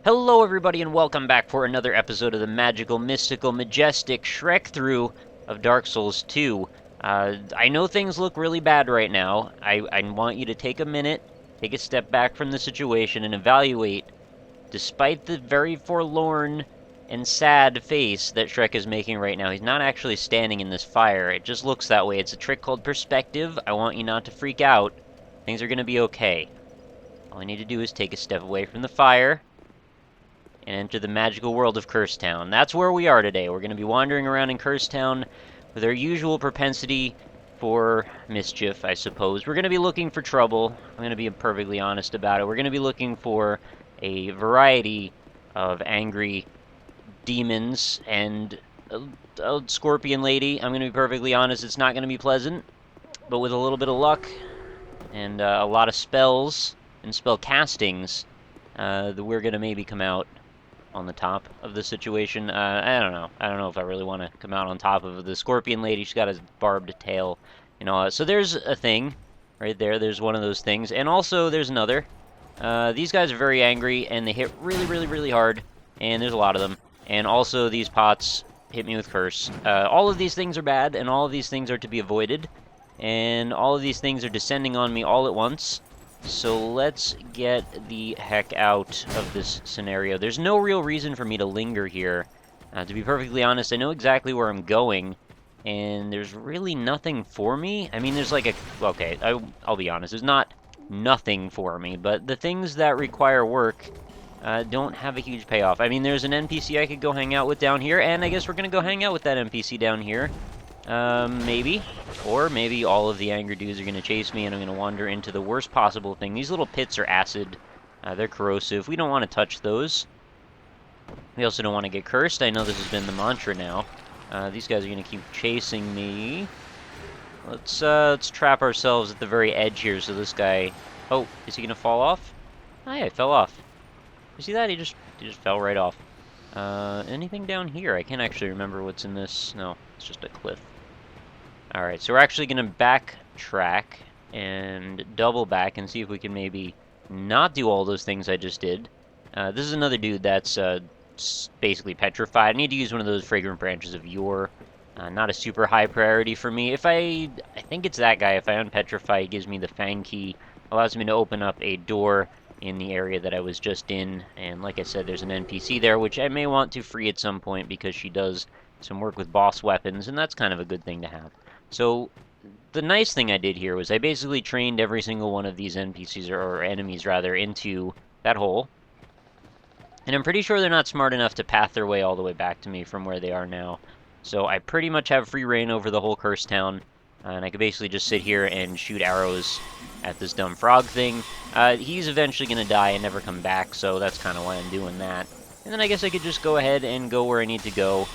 Hello, everybody, and welcome back for another episode of the magical, mystical, majestic Shrek through of Dark Souls 2. I know things look really bad right now. I want you to take a minute, take a step back from the situation, and evaluate, despite the very forlorn and sad face that Shrek is making right now. He's not actually standing in this fire. It just looks that way. It's a trick called perspective. I want you not to freak out. Things are going to be okay. All I need to do is take a step away from the fire and enter the magical world of Curse Town. That's where we are today. We're going to be wandering around in Curse Town with our usual propensity for mischief, I suppose. We're going to be looking for trouble. I'm going to be perfectly honest about it. We're going to be looking for a variety of angry demons and a scorpion lady. I'm going to be perfectly honest, it's not going to be pleasant, but with a little bit of luck and a lot of spells and spell castings, we're going to maybe come out on the top of the situation. I don't know. I don't know if I really want to come out on top of the scorpion lady. She's got a barbed tail and all that. So there's a thing right there. There's one of those things. And also there's another. These guys are very angry, and they hit really, really, really hard. And there's a lot of them. And also these pots hit me with curse. All of these things are bad, and all of these things are to be avoided. And all of these things are descending on me all at once. So let's get the heck out of this scenario. There's no real reason for me to linger here. To be perfectly honest, I know exactly where I'm going, and there's really nothing for me. I mean, there's like a... Okay, I'll be honest. There's not nothing for me, but the things that require work don't have a huge payoff. I mean, there's an NPC I could go hang out with down here, and I guess we're going to go hang out with that NPC down here. Maybe. Or maybe all of the angry dudes are going to chase me and I'm going to wander into the worst possible thing. These little pits are acid. They're corrosive. We don't want to touch those. We also don't want to get cursed. I know this has been the mantra now. These guys are going to keep chasing me. Let's trap ourselves at the very edge here so this guy... Oh, is he going to fall off? Oh, yeah, he fell off. You see that? He just fell right off. Anything down here? I can't actually remember what's in this. No, it's just a cliff. Alright, so we're actually going to backtrack and double back and see if we can maybe not do all those things I just did. This is another dude that's basically petrified. I need to use one of those fragrant branches of yore. Not a super high priority for me. I think it's that guy. If I unpetrify, he gives me the Fang Key. Allows me to open up a door in the area that I was just in. And like I said, there's an NPC there, which I may want to free at some point because she does some work with boss weapons, and that's kind of a good thing to have. So, the nice thing I did here was I basically trained every single one of these NPCs, or enemies rather, into that hole. And I'm pretty sure they're not smart enough to path their way all the way back to me from where they are now. So I pretty much have free reign over the whole Curse Town, and I could basically just sit here and shoot arrows at this dumb frog thing. He's eventually going to die and never come back, so that's kind of why I'm doing that. And then I guess I could just go ahead and go where I need to go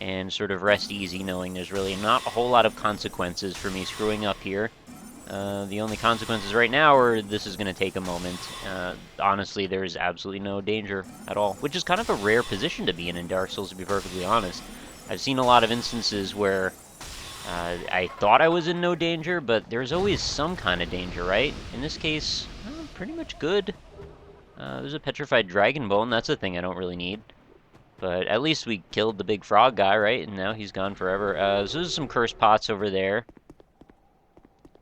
and sort of rest easy, knowing there's really not a whole lot of consequences for me screwing up here. The only consequences right now are this is going to take a moment. Honestly, there's absolutely no danger at all, which is kind of a rare position to be in Dark Souls, to be perfectly honest. I've seen a lot of instances where I thought I was in no danger, but there's always some kind of danger, right? In this case, pretty much good. There's a petrified dragon bone. That's a thing I don't really need. But at least we killed the big frog guy, right? And now he's gone forever. So there's some cursed pots over there.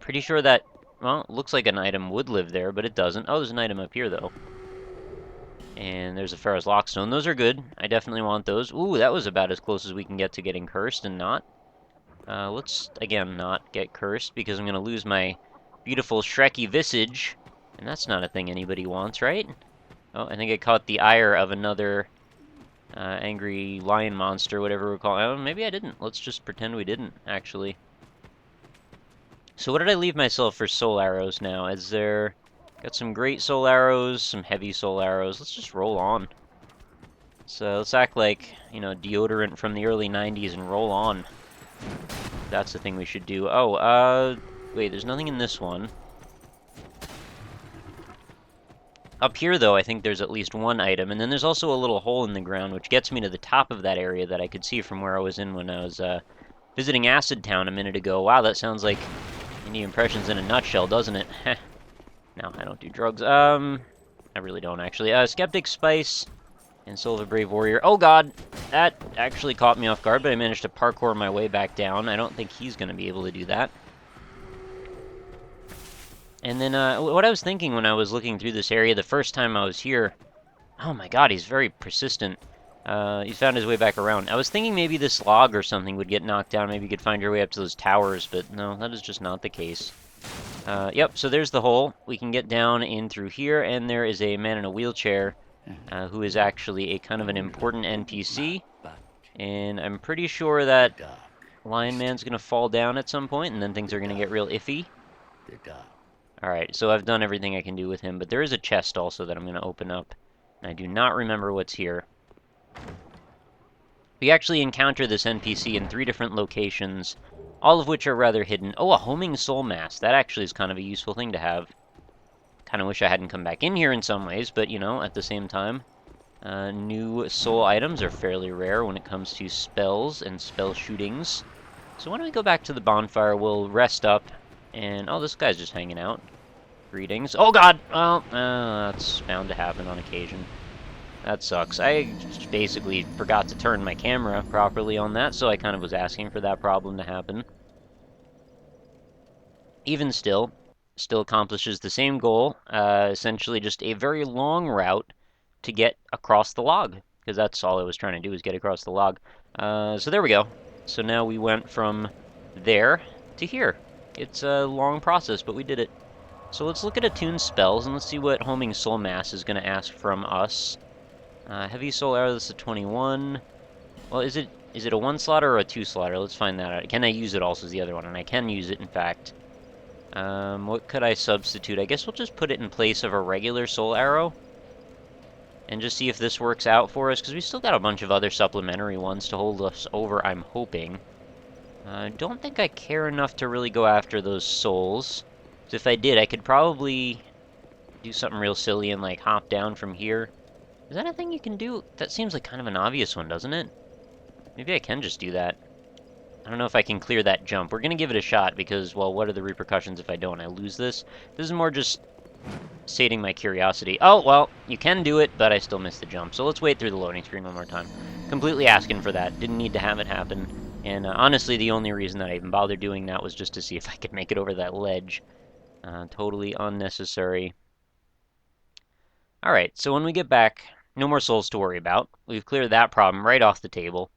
Pretty sure that, well, it looks like an item would live there, but it doesn't. Oh, there's an item up here, though. And there's a Pharros lockstone. Those are good. I definitely want those. Ooh, that was about as close as we can get to getting cursed and not. Let's, again, not get cursed, because I'm going to lose my beautiful Shreky visage. And that's not a thing anybody wants, right? Oh, I think I caught the ire of another... angry lion monster, whatever we're calling it. Oh, maybe I didn't. Let's just pretend we didn't, actually. So what did I leave myself for soul arrows now? Is there... Got some great soul arrows, some heavy soul arrows. Let's just roll on. So let's act like, you know, deodorant from the early 90s and roll on. That's the thing we should do. Oh, wait, there's nothing in this one. Up here, though, I think there's at least one item, and then there's also a little hole in the ground, which gets me to the top of that area that I could see from where I was in when I was visiting Acid Town a minute ago. Wow, that sounds like Indie Impressions in a nutshell, doesn't it? No, I don't do drugs. I really don't, actually. Skeptic Spice, and Soul of a Brave Warrior. Oh god! That actually caught me off guard, but I managed to parkour my way back down. I don't think he's going to be able to do that. And then what I was thinking when I was looking through this area the first time I was here... Oh my god, he's very persistent. He's found his way back around. I was thinking maybe this log or something would get knocked down. Maybe you could find your way up to those towers, but no, that is just not the case. Yep, so there's the hole. We can get down in through here, and there is a man in a wheelchair who is actually a kind of an important NPC. And I'm pretty sure that Lion Man's going to fall down at some point, and then things are going to get real iffy. Alright, so I've done everything I can do with him, but there is a chest also that I'm going to open up. And I do not remember what's here. We actually encounter this NPC in 3 different locations, all of which are rather hidden. Oh, a homing soul mask. That actually is kind of a useful thing to have. Kind of wish I hadn't come back in here in some ways, but, you know, at the same time, new soul items are fairly rare when it comes to spells and spell shootings. So why don't we go back to the bonfire, we'll rest up, and... Oh, this guy's just hanging out. Greetings. Oh, God! Well, that's bound to happen on occasion. That sucks. I just basically forgot to turn my camera properly on that, so I kind of was asking for that problem to happen. Even still accomplishes the same goal, essentially just a very long route to get across the log, because that's all I was trying to do, was get across the log. So there we go. So now we went from there to here. It's a long process, but we did it. So let's look at attuned spells, and let's see what Homing Soul Mass is going to ask from us. Heavy Soul Arrow, this is a 21. Well, is it a 1 slotter or a 2 slotter? Let's find that out. Can I use it also is the other one, and I can use it, in fact. What could I substitute? I guess we'll just put it in place of a regular Soul Arrow. And just see if this works out for us, because we still got a bunch of other supplementary ones to hold us over, I'm hoping. I don't think I care enough to really go after those souls. So if I did, I could probably do something real silly and, like, hop down from here. Is that a thing you can do? That seems like kind of an obvious one, doesn't it? Maybe I can just do that. I don't know if I can clear that jump. We're going to give it a shot because, well, what are the repercussions if I don't? I lose this? This is more just sating my curiosity. Oh, well, you can do it, but I still missed the jump. So let's wait through the loading screen one more time. Completely asking for that. Didn't need to have it happen. And honestly, the only reason that I even bothered doing that was just to see if I could make it over that ledge. Totally unnecessary. Alright, so when we get back, no more souls to worry about. We've cleared that problem right off the table.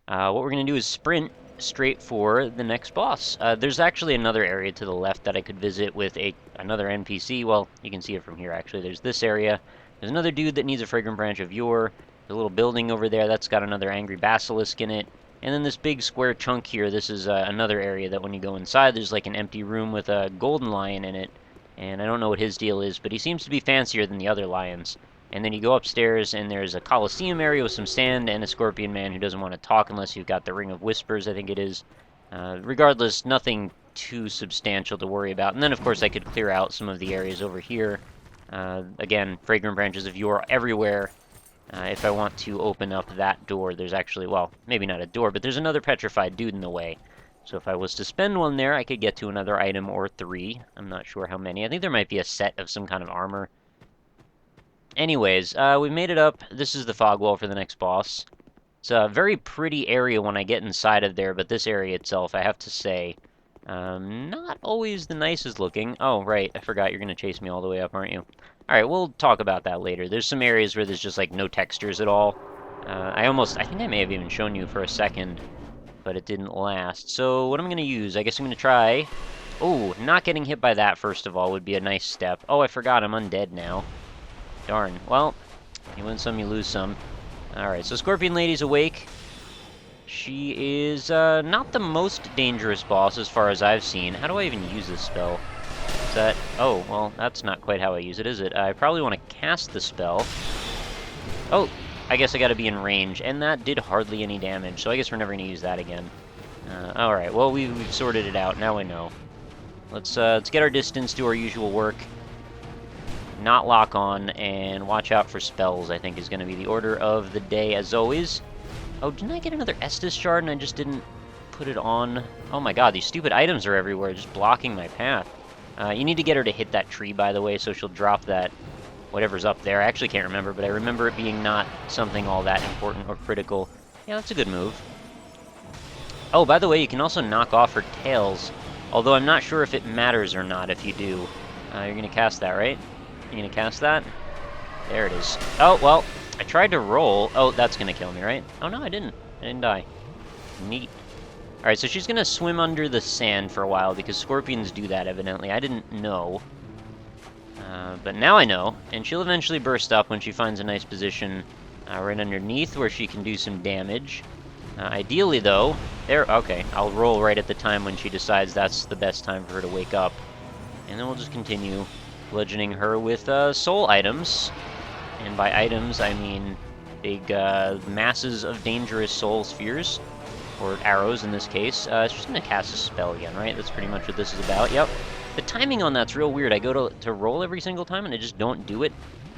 What we're going to do is sprint straight for the next boss. There's actually another area to the left that I could visit with another NPC. Well, you can see it from here, actually. There's this area. There's another dude that needs a fragrant branch of yore. There's a little building over there that's got another angry basilisk in it. And then this big square chunk here, this is another area that when you go inside, there's like an empty room with a golden lion in it. And I don't know what his deal is, but he seems to be fancier than the other lions. And then you go upstairs, and there's a Colosseum area with some sand and a scorpion man who doesn't want to talk unless you've got the Ring of Whispers, I think it is. Regardless, nothing too substantial to worry about. And then, of course, I could clear out some of the areas over here. Again, fragrant branches of yore everywhere. If I want to open up that door, there's actually, well, maybe not a door, but there's another petrified dude in the way. So if I was to spend one there, I could get to another item or 3. I'm not sure how many. I think there might be a set of some kind of armor. Anyways, we made it up. This is the fog wall for the next boss. It's a very pretty area when I get inside of there, but this area itself, I have to say, not always the nicest looking. Oh, right, I forgot you're going to chase me all the way up, aren't you? Alright, we'll talk about that later. There's some areas where there's just, like, no textures at all. I think I may have even shown you for a second, but it didn't last. So, what I'm going to use, I guess I'm going to try... Oh, not getting hit by that, first of all, would be a nice step. Oh, I forgot, I'm undead now. Darn. Well, you win some, you lose some. Alright, so Scorpion Lady's awake. She is not the most dangerous boss as far as I've seen. How do I even use this spell? Is that... Oh, well, that's not quite how I use it, is it? I probably want to cast the spell. Oh, I guess I gotta be in range, and that did hardly any damage, so I guess we're never gonna use that again. Alright, well, we've sorted it out. Now I know. Let's get our distance, do our usual work. Not lock on, and watch out for spells, I think is going to be the order of the day, as always. Oh, didn't I get another Estus shard and I just didn't put it on? Oh my god, these stupid items are everywhere, just blocking my path. You need to get her to hit that tree, by the way, so she'll drop that whatever's up there. I actually can't remember, but I remember it being not something all that important or critical. Yeah, that's a good move. Oh, by the way, you can also knock off her tails, although I'm not sure if it matters or not if you do. You're going to cast that, right? You're going to cast that? There it is. Oh, well, I tried to roll. Oh, that's going to kill me, right? Oh, no, I didn't. I didn't die. Neat. Alright, so she's going to swim under the sand for a while, because scorpions do that, evidently. I didn't know. But now I know, and she'll eventually burst up when she finds a nice position right underneath where she can do some damage. Ideally, though, okay, I'll roll right at the time when she decides that's the best time for her to wake up. And then we'll just continue bludgeoning her with soul items. And by items, I mean big masses of dangerous soul spheres, or arrows in this case. She's going to cast a spell again, right? That's pretty much what this is about. Yep. The timing on that's real weird. I go to roll every single time and I just don't do it.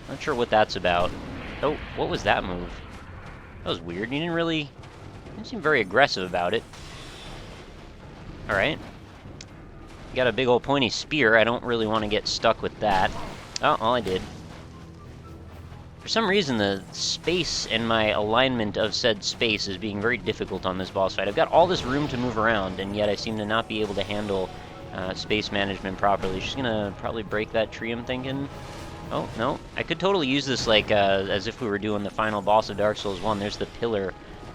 Not sure what that's about. Oh, what was that move? That was weird. You didn't seem very aggressive about it. Alright. You got a big old pointy spear. I don't really want to get stuck with that. Oh, well, I did. For some reason, the space and my alignment of said space is being very difficult on this boss fight. I've got all this room to move around, and yet I seem to not be able to handle space management properly. She's gonna probably break that tree, I'm thinking. Oh, no. I could totally use this like as if we were doing the final boss of Dark Souls 1. There's the pillar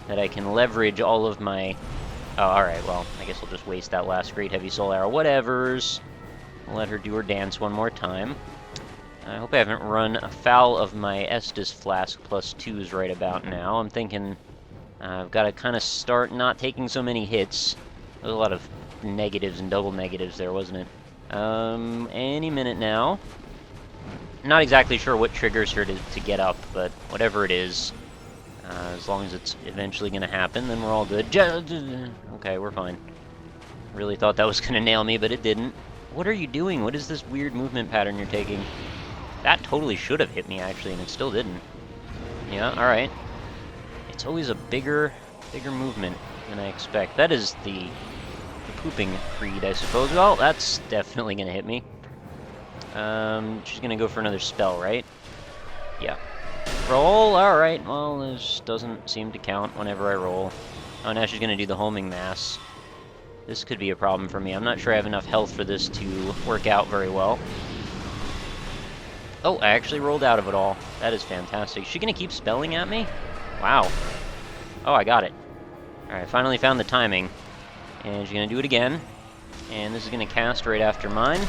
that I can leverage all of my... Oh, alright, well, I guess I'll just waste that last Great Heavy Soul Arrow. Whatevers. I'll let her do her dance one more time. I hope I haven't run afoul of my Estus Flask +2s right about now. I'm thinking I've got to kind of start not taking so many hits. There was a lot of negatives and double negatives there, wasn't it? Any minute now. Not exactly sure what triggers her to get up, but whatever it is, as long as it's eventually going to happen, then we're all good. Okay, we're fine. Really thought that was going to nail me, but it didn't. What are you doing? What is this weird movement pattern you're taking? That totally should have hit me, actually, and it still didn't. Yeah, alright. It's always a bigger movement than I expect. That is the pooping creed, I suppose. Well, that's definitely going to hit me. She's going to go for another spell, right? Yeah. Roll, alright. Well, this doesn't seem to count whenever I roll. Oh, now she's going to do the homing mass. This could be a problem for me. I'm not sure I have enough health for this to work out very well. Oh, I actually rolled out of it all. That is fantastic. Is she going to keep spelling at me? Wow. Oh, I got it. Alright, finally found the timing. And she's going to do it again. And this is going to cast right after mine.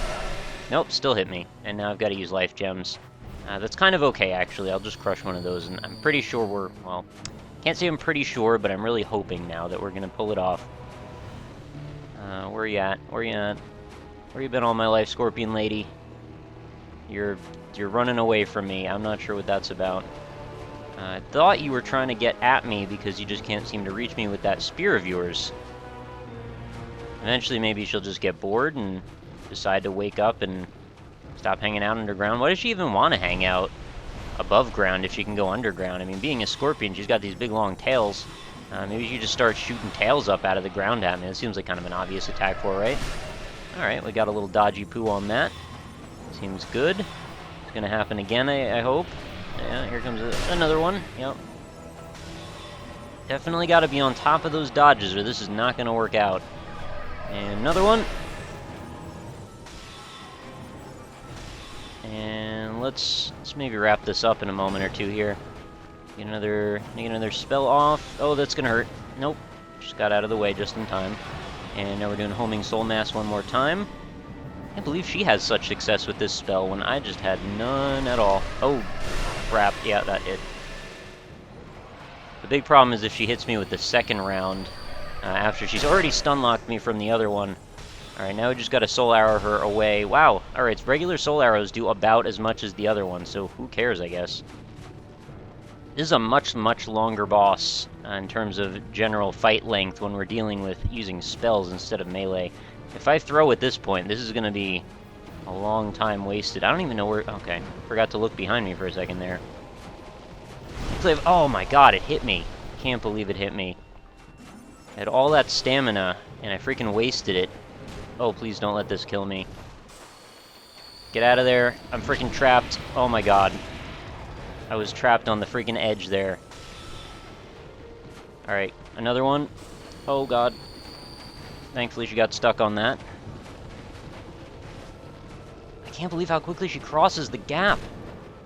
Nope, still hit me. And now I've got to use life gems. That's kind of okay, actually. I'll just crush one of those. And I'm pretty sure we're... Well, can't say I'm pretty sure, but I'm really hoping now that we're going to pull it off. Where are you at? Where are you at? Where you been all my life, Scorpion Lady? You're running away from me. I'm not sure what that's about. I thought you were trying to get at me because you just can't seem to reach me with that spear of yours. Eventually, maybe she'll just get bored and decide to wake up and stop hanging out underground. Why does she even want to hang out above ground if she can go underground? I mean, being a scorpion, she's got these big long tails. Maybe she just starts shooting tails up out of the ground at me. It seems like kind of an obvious attack for her, right? Alright, we got a little dodgy poo on that. Seems good. It's gonna happen again, I hope. Yeah, here comes another one. Yep. Definitely gotta be on top of those dodges or this is not gonna work out. And another one. And let's maybe wrap this up in a moment or two here. Get another spell off. Oh, that's gonna hurt. Nope. Just got out of the way just in time. And now we're doing Homing Soul Mass one more time. I can't believe she has such success with this spell when I just had none at all. Oh, crap. Yeah, that hit. The big problem is if she hits me with the second round, after she's already stun-locked me from the other one. Alright, now we just gotta Soul Arrow her away. Wow. Alright, regular Soul Arrows do about as much as the other one, so who cares, I guess. This is a much, much longer boss in terms of general fight length when we're dealing with using spells instead of melee. If I throw at this point, this is going to be a long time wasted. I don't even know where... Okay, forgot to look behind me for a second there. Oh my god, it hit me. Can't believe it hit me. I had all that stamina, and I freaking wasted it. Oh, please don't let this kill me. Get out of there. I'm freaking trapped. Oh my god. I was trapped on the freaking edge there. Alright, another one. Oh god. Thankfully she got stuck on that. I can't believe how quickly she crosses the gap.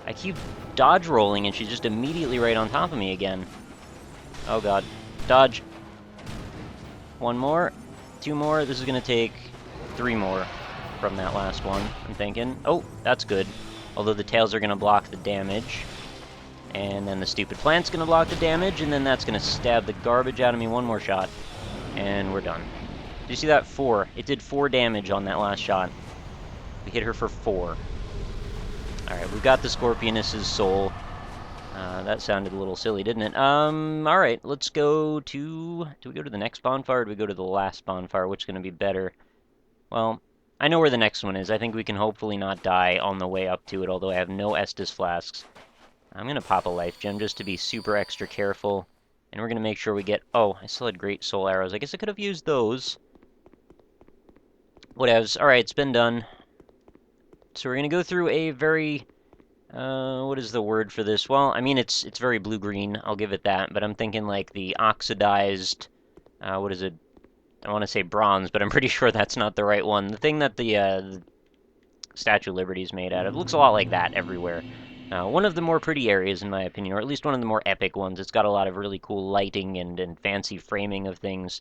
I keep dodge rolling and she's just immediately right on top of me again. Oh god. Dodge. One more. Two more. This is gonna take 3 more from that last one, I'm thinking. Oh, that's good. Although the tails are gonna block the damage. And then the stupid plant's gonna block the damage, and then that's gonna stab the garbage out of me. One more shot. And we're done. Did you see that? 4. It did 4 damage on that last shot. We hit her for 4. Alright, we've got the Scorpioness's soul. That sounded a little silly, didn't it? Alright, let's go to... Do we go to the next bonfire, or do we go to the last bonfire? Which is going to be better? Well, I know where the next one is. I think we can hopefully not die on the way up to it, although I have no Estus flasks. I'm going to pop a life gem just to be super extra careful. And we're going to make sure we get... Oh, I still had great soul arrows. I guess I could have used those. Whatevs. Alright, it's been done. So we're going to go through a very... what is the word for this? Well, I mean, it's very blue-green, I'll give it that, but I'm thinking like the oxidized, what is it? I want to say bronze, but I'm pretty sure that's not the right one. The thing that the Statue of Liberty is made out of. It looks a lot like that everywhere. One of the more pretty areas, in my opinion, or at least one of the more epic ones. It's got a lot of really cool lighting and fancy framing of things.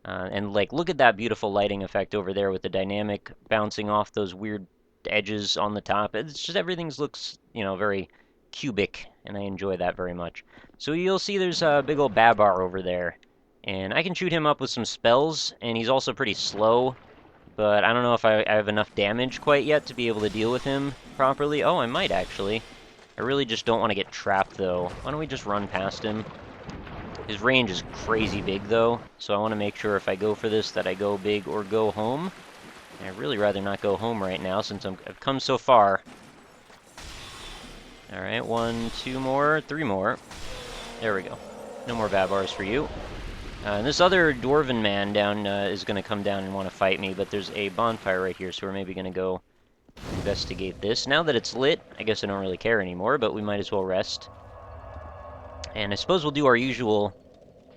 And, like, look at that beautiful lighting effect over there with the dynamic bouncing off those weird edges on the top. It's just everything looks, you know, very cubic, and I enjoy that very much. So you'll see there's a big old Babar over there, and I can shoot him up with some spells, and he's also pretty slow, but I don't know if I have enough damage quite yet to be able to deal with him properly. Oh, I might actually. I really just don't want to get trapped, though. Why don't we just run past him? His range is crazy big, though, so I want to make sure if I go for this that I go big or go home. I'd really rather not go home right now since I've come so far. Alright, 1, 2 more, 3 more. There we go. No more Babars for you. And this other Dwarven man down is going to come down and want to fight me, but there's a bonfire right here, so we're maybe going to go investigate this. Now that it's lit, I guess I don't really care anymore, but we might as well rest. And I suppose we'll do our usual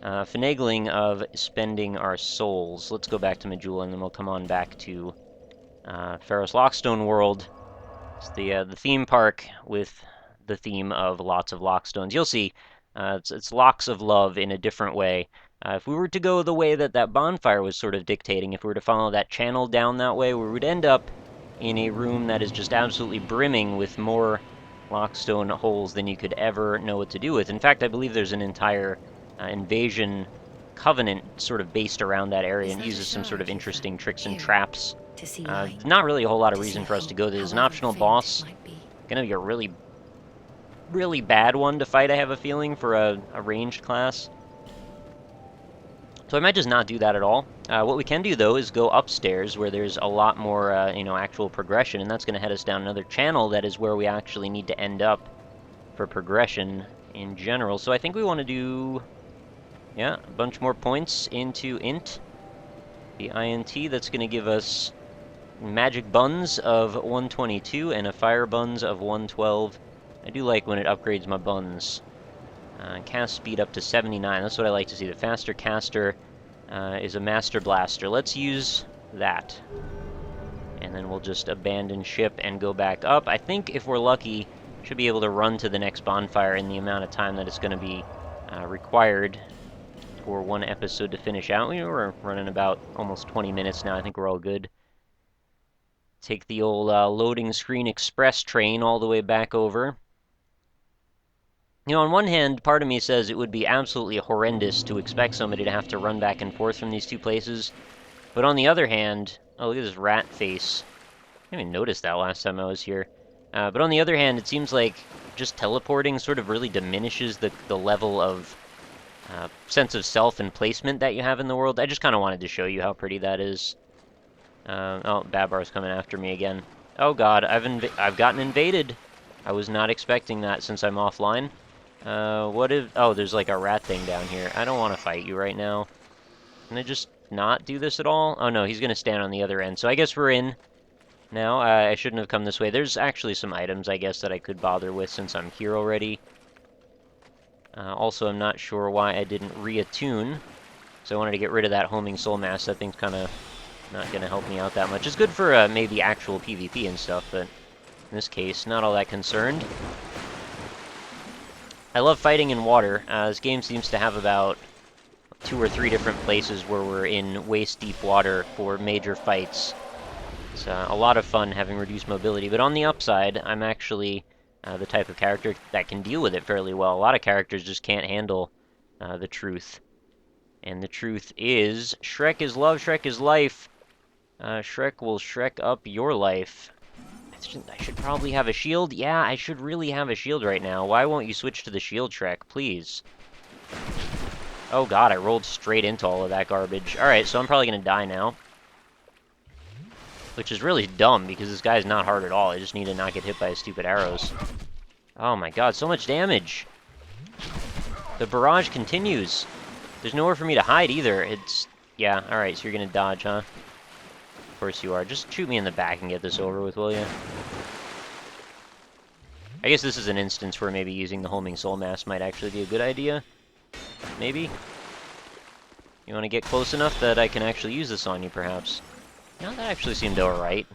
finagling of spending our souls. Let's go back to Majula, and then we'll come on back to Pharros Lockstone World. It's the theme park with the theme of lots of lockstones. You'll see, it's locks of love in a different way. If we were to go the way that that bonfire was sort of dictating, if we were to follow that channel down that way, we would end up in a room that is just absolutely brimming with more lockstone holes than you could ever know what to do with. In fact, I believe there's an entire invasion covenant sort of based around that area and uses some sort of interesting tricks and traps. Not really a whole lot of reason for us to go there. There's an optional boss. Gonna be a really, really bad one to fight, I have a feeling, for a ranged class. So I might just not do that at all. What we can do, though, is go upstairs where there's a lot more, you know, actual progression, and that's going to head us down another channel that is where we actually need to end up for progression in general. So I think we want to do, yeah, a bunch more points into Int. The INT, that's going to give us magic buns of 122 and a fire buns of 112. I do like when it upgrades my buns. Cast speed up to 79. That's what I like to see. The faster caster is a master blaster. Let's use that. And then we'll just abandon ship and go back up. I think if we're lucky, should be able to run to the next bonfire in the amount of time that it's going to be required for one episode to finish out. We're running about almost 20 minutes now. I think we're all good. Take the old loading screen express train all the way back over. You know, on one hand, part of me says it would be absolutely horrendous to expect somebody to have to run back and forth from these two places. But on the other hand, oh, look at this rat face. I didn't even notice that last time I was here. But on the other hand, it seems like just teleporting sort of really diminishes the level of sense of self and placement that you have in the world. I just kind of wanted to show you how pretty that is. Oh, Babar's coming after me again. Oh god, I've gotten invaded. I was not expecting that since I'm offline. What if... Oh, there's like a rat thing down here. I don't want to fight you right now. Can I just not do this at all? Oh no, he's going to stand on the other end. So I guess we're in. Now, I shouldn't have come this way. There's actually some items, I guess, that I could bother with since I'm here already. Also, I'm not sure why I didn't reattune. So I wanted to get rid of that homing soul mass. That thing's kind of not going to help me out that much. It's good for maybe actual PvP and stuff, but in this case, not all that concerned. I love fighting in water. This game seems to have about 2 or 3 different places where we're in waist-deep water for major fights. It's a lot of fun having reduced mobility, but on the upside, I'm actually the type of character that can deal with it fairly well. A lot of characters just can't handle the truth. And the truth is, Shrek is love, Shrek is life. Shrek will Shrek up your life. I should probably have a shield. Yeah, I should really have a shield right now. Why won't you switch to the shield, Shrek, please? Oh god, I rolled straight into all of that garbage. Alright, so I'm probably gonna die now. Which is really dumb, because this guy's not hard at all. I just need to not get hit by his stupid arrows. Oh my god, so much damage! The barrage continues. There's nowhere for me to hide either. It's... yeah, alright, so you're gonna dodge, huh? Of course you are. Just shoot me in the back and get this over with, will you? I guess this is an instance where maybe using the homing soul mass might actually be a good idea. Maybe? You want to get close enough that I can actually use this on you, perhaps? No, that actually seemed alright.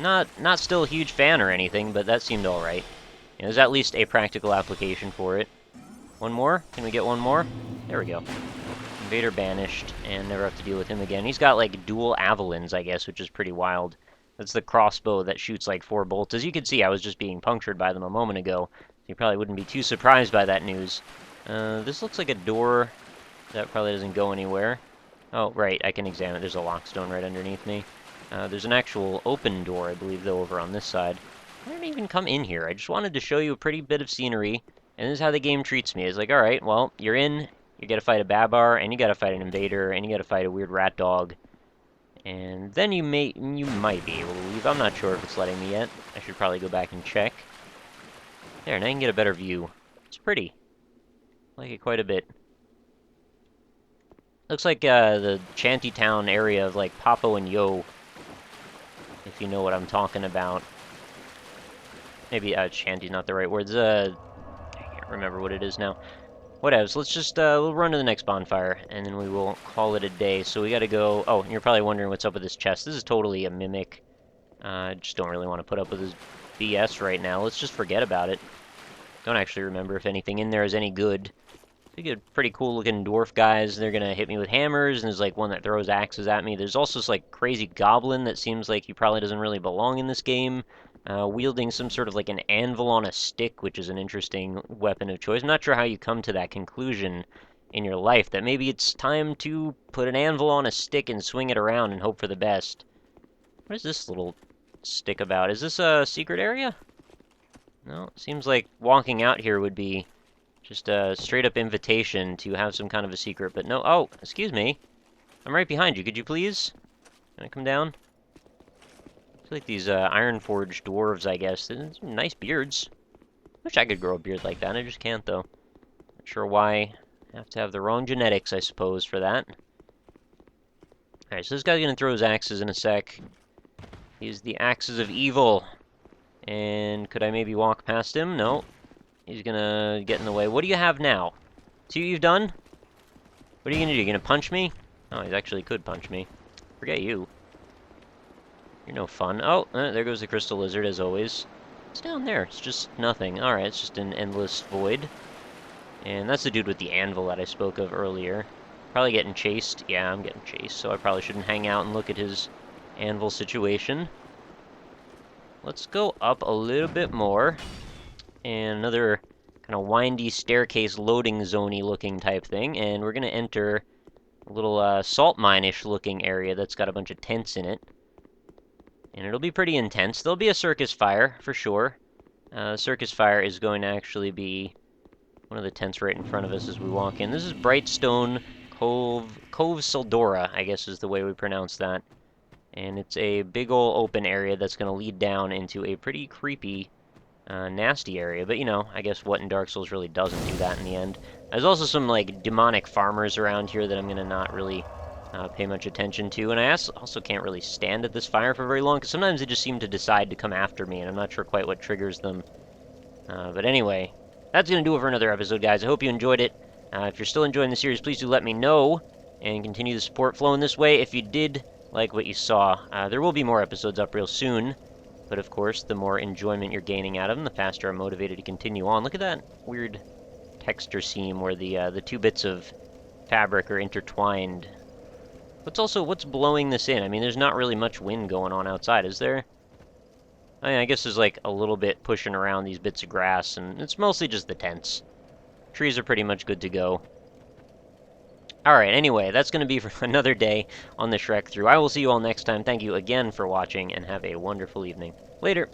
Not still a huge fan or anything, but that seemed alright. You know, there's at least a practical application for it. One more? Can we get one more? There we go. Invader banished, and never have to deal with him again. He's got, like, dual Avalons, I guess, which is pretty wild. That's the crossbow that shoots, like, 4 bolts. As you can see, I was just being punctured by them a moment ago. You probably wouldn't be too surprised by that news. This looks like a door that probably doesn't go anywhere. Oh, right, I can examine it. There's a lockstone right underneath me. There's an actual open door, I believe, though, over on this side. I didn't even come in here. I just wanted to show you a pretty bit of scenery, and this is how the game treats me. It's like, alright, well, you're in, you gotta fight a Babar, and you gotta fight an Invader, and you gotta fight a weird rat dog. And then you might be able to leave. I'm not sure if it's letting me yet. I should probably go back and check. There, now you can get a better view. It's pretty. I like it quite a bit. Looks like the shantytown area of, like, Papo and Yo, if you know what I'm talking about. Maybe shanty's not the right words. I can't remember what it is now. Whatevs, let's just we'll run to the next bonfire, and then we will call it a day. So we gotta go... oh, and you're probably wondering what's up with this chest. This is totally a mimic. I just don't really want to put up with this BS right now. Let's just forget about it. Don't actually remember if anything in there is any good. We get pretty cool looking dwarf guys. They're gonna hit me with hammers, and there's like one that throws axes at me. There's also this like crazy goblin that seems like he probably doesn't really belong in this game. Wielding some sort of like an anvil on a stick, which is an interesting weapon of choice. I'm not sure how you come to that conclusion in your life, that maybe it's time to put an anvil on a stick and swing it around and hope for the best. What is this little stick about? Is this a secret area? No, it seems like walking out here would be just a straight-up invitation to have some kind of a secret, but no. Oh, excuse me. I'm right behind you. Could you please? Can I come down? I feel like these Ironforged dwarves, I guess. They're some nice beards. Wish I could grow a beard like that. I just can't, though. Not sure why. I have to have the wrong genetics, I suppose, for that. Alright, so this guy's gonna throw his axes in a sec. He's the axes of evil. And could I maybe walk past him? No. He's gonna get in the way. What do you have now? See what you've done? What are you gonna do? You gonna punch me? Oh, he actually could punch me. Forget you. You're no fun. Oh, there goes the crystal lizard, as always. It's down there. It's just nothing. Alright, it's just an endless void. And that's the dude with the anvil that I spoke of earlier. Probably getting chased. Yeah, I'm getting chased, so I probably shouldn't hang out and look at his anvil situation. Let's go up a little bit more. And another kind of windy staircase loading zone-y looking type thing. And we're going to enter a little salt mine-ish looking area that's got a bunch of tents in it. And it'll be pretty intense. There'll be a circus fire, for sure. Circus fire is going to actually be one of the tents right in front of us as we walk in. This is Brightstone Cove Sildora, I guess is the way we pronounce that. And it's a big ol' open area that's going to lead down into a pretty creepy, nasty area. But, you know, I guess what in Dark Souls really doesn't do that in the end. There's also some, like, demonic farmers around here that I'm going to not really pay much attention to. And I also can't really stand at this fire for very long, because sometimes they just seem to decide to come after me, and I'm not sure quite what triggers them. But anyway, that's going to do it for another episode, guys. I hope you enjoyed it. If you're still enjoying the series, please do let me know, and continue the support flowing this way. If you did like what you saw, there will be more episodes up real soon. But of course, the more enjoyment you're gaining out of them, the faster I'm motivated to continue on. Look at that weird texture seam where the two bits of fabric are intertwined. What's blowing this in? I mean, there's not really much wind going on outside, is there? I mean, I guess there's like a little bit pushing around these bits of grass, and it's mostly just the tents. Trees are pretty much good to go. Alright, anyway, that's going to be for another day on the Shrek Through. I will see you all next time. Thank you again for watching, and have a wonderful evening. Later!